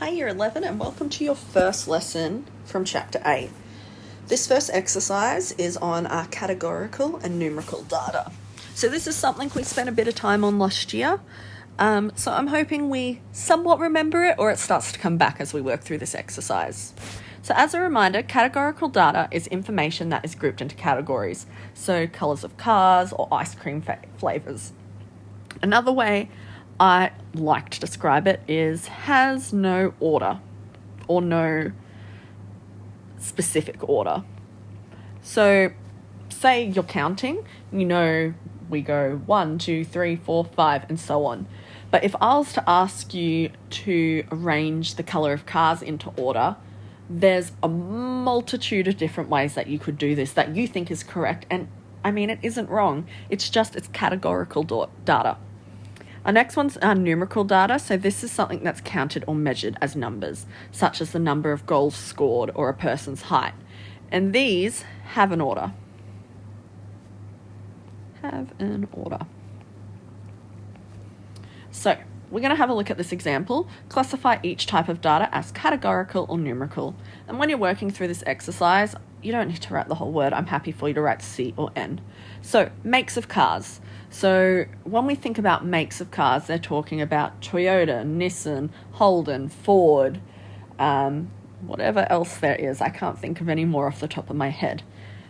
Hi Year 11 and welcome to your first lesson from Chapter 8. This first exercise is on our categorical and numerical data. So this is something we spent a bit of time on last year. So I'm hoping we somewhat remember it or it starts to come back as we work through this exercise. So as a reminder, categorical data is information that is grouped into categories. So colours of cars or ice cream flavours. Another way I like to describe it is has no order or no specific order. So say you're counting, we go 1, 2, 3, 4, 5 and so on. But if I was to ask you to arrange the colour of cars into order, there's a multitude of different ways that you could do this that you think is correct. And it isn't wrong. It's categorical data. Our next one's our numerical data. So this is something that's counted or measured as numbers, such as the number of goals scored or a person's height. And these have an order. So we're going to have a look at this example. Classify each type of data as categorical or numerical. And when you're working through this exercise, you don't need to write the whole word. I'm happy for you to write C or N. So makes of cars. So when we think about makes of cars, they're talking about Toyota, Nissan, Holden, Ford, whatever else there is. I can't think of any more off the top of my head.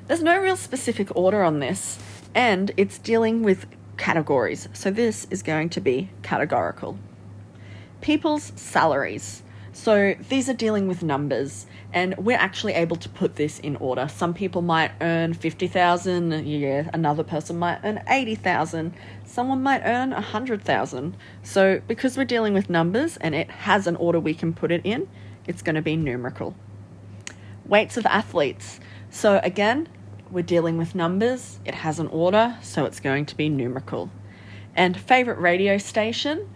There's no real specific order on this, and it's dealing with categories. So this is going to be categorical. People's salaries. So these are dealing with numbers, and we're actually able to put this in order. Some people might earn 50,000 a year, another person might earn 80,000, someone might earn 100,000. So because we're dealing with numbers and it has an order we can put it in, it's going to be numerical. Weights of athletes. So again, we're dealing with numbers, it has an order, so it's going to be numerical. And favourite radio station,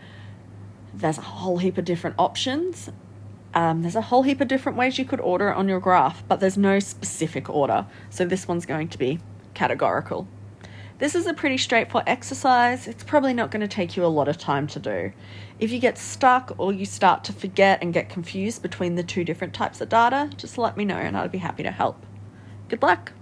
there's a whole heap of different options. There's a whole heap of different ways you could order it on your graph, but there's no specific order. So this one's going to be categorical. This is a pretty straightforward exercise. It's probably not going to take you a lot of time to do. If you get stuck or you start to forget and get confused between the two different types of data, just let me know and I'd be happy to help. Good luck.